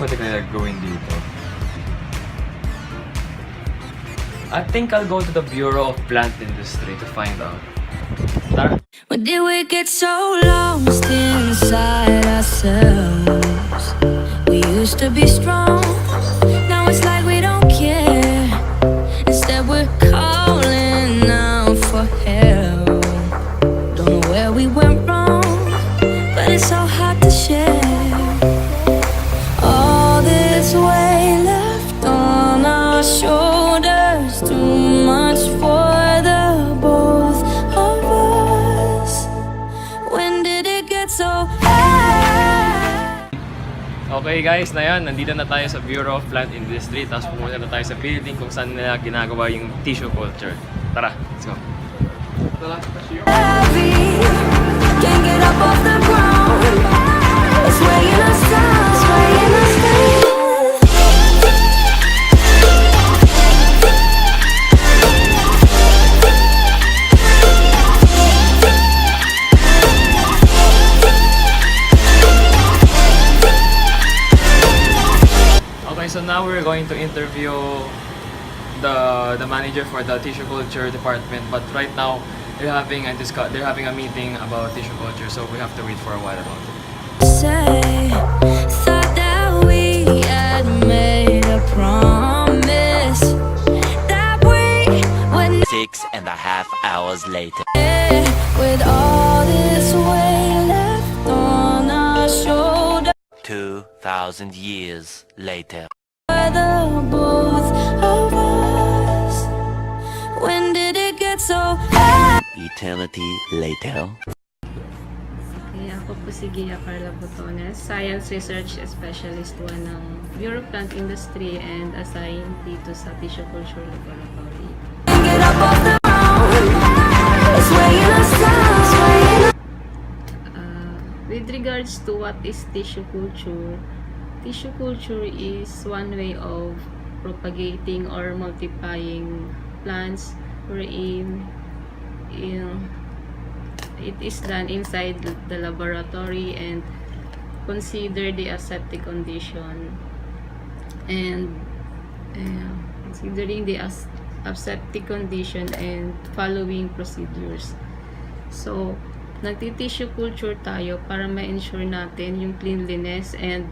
pwede kaya gawin dito? I think I'll go to the Bureau of Plant Industry to find out. Tara. When did we get so lost inside ourselves? We used to be strong, now it's like we don't care. Instead we're calling out for help. Don't know where we went wrong, but it's so hard to share. All this weight left on our shoulders, too much for the both of us. When did it get so high? Okay guys, na yan. Nandito na tayo sa Bureau of Plant Industry. Tapos pumunta na tayo sa building kung saan nila ginagawa yung tissue culture. Tara, let's go. Heavy, can't get up off the ground. It's weighing us down, it's weighing us down. Okay, so now we're going to interview the manager for the tissue culture department. But right now, they're having a meeting about tissue culture, so we have to wait for a while about it. Say, thought that we had made a promise that we would 6.5 hours later. with all this weight left on our shoulders. 2,000 years later. For the both of us. When did it get so high? Eternity later. Okay, ako po si Gia Carla Botones, Science Research Specialist 1 ng Bureau of Plant Industry and assigned dito sa Tissue Culture Laboratory. Get up off the ground. It's weighing us down, it's weighing us. With regards to what is tissue culture is one way of propagating or multiplying plants wherein it is done inside the laboratory and consider the aseptic condition, and considering the aseptic condition and following procedures. So nagti-tissue culture tayo para ma-ensure natin yung cleanliness and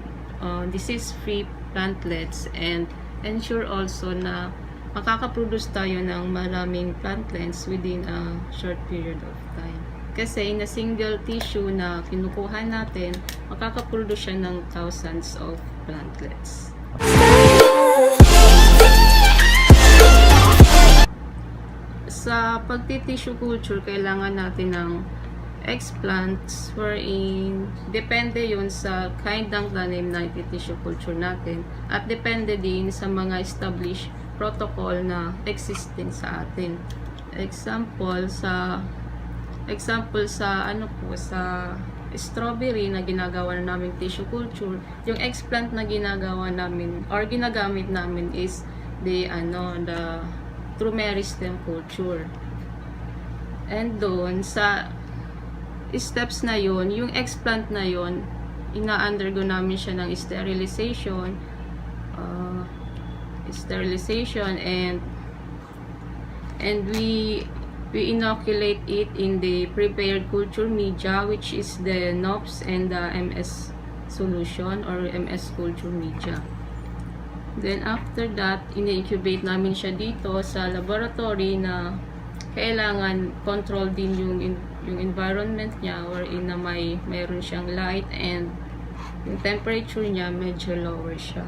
disease-free plantlets, and ensure also na makakaproduce tayo ng maraming plantlets within a short period of time. Kasi in a single tissue na kinukuha natin, makakaproduce siya ng thousands of plantlets. Sa pagti-tissue culture, kailangan natin ng explants wherein depende yun sa kind ng tanim na iti-tissue culture natin, at depende din sa mga established protocol na existing sa atin. Example sa strawberry na ginagawa na namin tissue culture, yung explant na ginagawa namin or ginagamit namin is the true meristem culture. And doon sa steps na yon, yung explant na yon, ina-undergo namin siya ng sterilization and we inoculate it in the prepared culture media, which is the NOPS and the MS solution or MS culture media. Then after that, in-incubate namin siya dito sa laboratory na kailangan control din yung environment niya, wherein na mayroon siyang light and yung temperature niya medyo lower siya.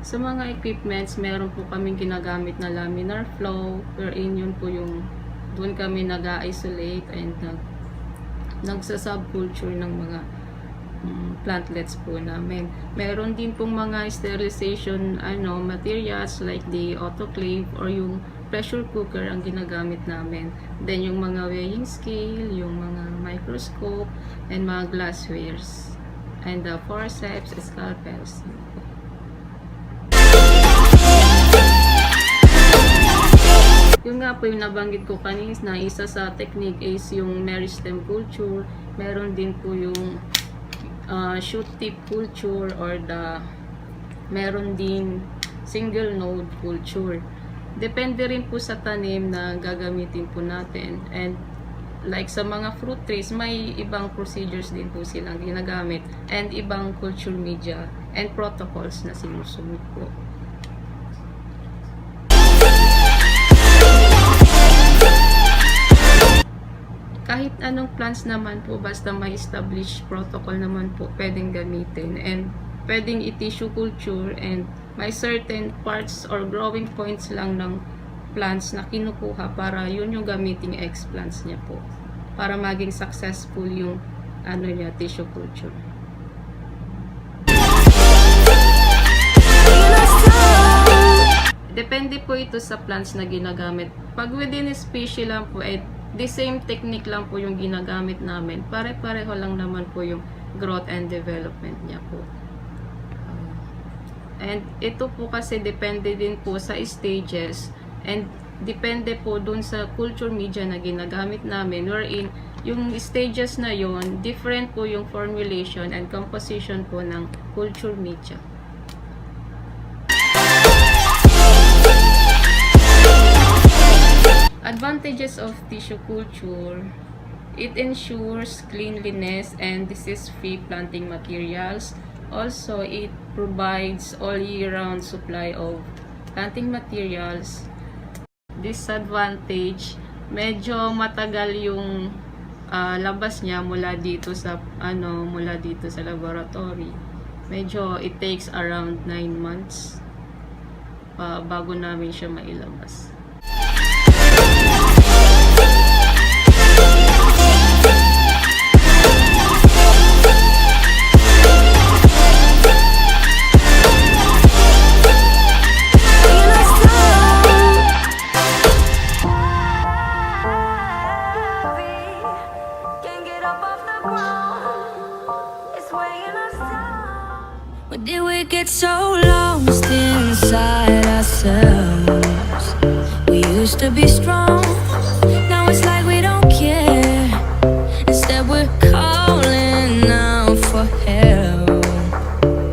Sa mga equipments, meron po kaming ginagamit na laminar flow, wherein yun po yung doon kami nag-isolate and nagsa-subculture ng mga plantlets po namin. Meron din pong mga sterilization materials like the autoclave or yung pressure cooker ang ginagamit namin. Then yung mga weighing scale, yung mga microscope, and mga glasswares, and the forceps, scalpels. Yung yun nga po yung nabanggit ko kanina, isa sa technique is yung meristem culture. Meron din po yung shoot tip culture or meron din single node culture. Depende rin po sa tanim na gagamitin po natin. And like sa mga fruit trees, may ibang procedures din po silang ginagamit and ibang culture media and protocols na sinusunod po. Kahit anong plants naman po, basta may established protocol naman po, pwedeng gamitin. And pwedeng i-tissue culture and may certain parts or growing points lang ng plants na kinukuha para yun yung gamiting explants niya po. Para maging successful yung tissue culture. Depende po ito sa plants na ginagamit. Pag within a species lang po, the same technique lang po yung ginagamit namin. Pare-pareho lang naman po yung growth and development niya po. And ito po kasi depende din po sa stages and depende po dun sa culture media na ginagamit namin, wherein yung stages na yon different po yung formulation and composition po ng culture media. Advantages of tissue culture: it ensures cleanliness and disease-free planting materials. Also, it provides all year-round supply of planting materials. Disadvantage: medyo matagal yung labas niya mula dito sa laboratory. Medyo it takes around 9 months bago namin siya mailabas. Where did we get so lost inside ourselves? We used to be strong, now it's like we don't care. Instead we're calling out for help.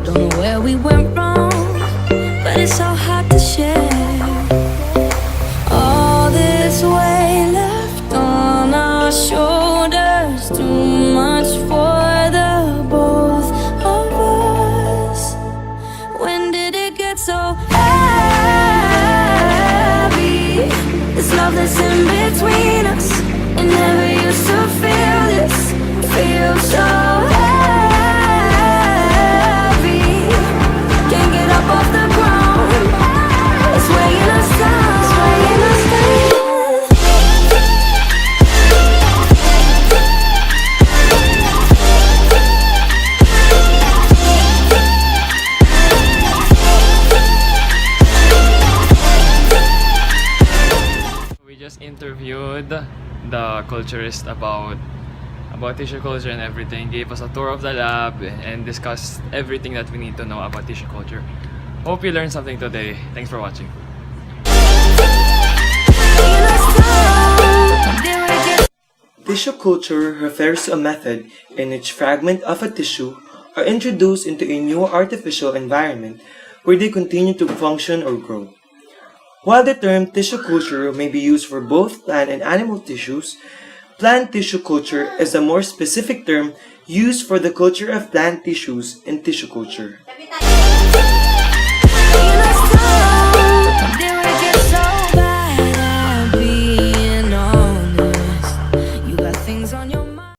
Don't know where we went wrong, but it's so hard to share. All this weight left on our shoulders, too much for the both of us. When did it get so heavy? This love that's in between us, it never used to feel this. Feels so heavy. Can't get up off the ground. It's weighing us down. It's weighing us down. We just interviewed the culturist about tissue culture and everything, gave us a tour of the lab and discussed everything that we need to know about tissue culture. Hope you learned something today. Thanks for watching. Tissue culture refers to a method in which fragments of a tissue are introduced into a new artificial environment where they continue to function or grow. While the term tissue culture may be used for both plant and animal tissues, plant tissue culture is a more specific term used for the culture of plant tissues in tissue culture.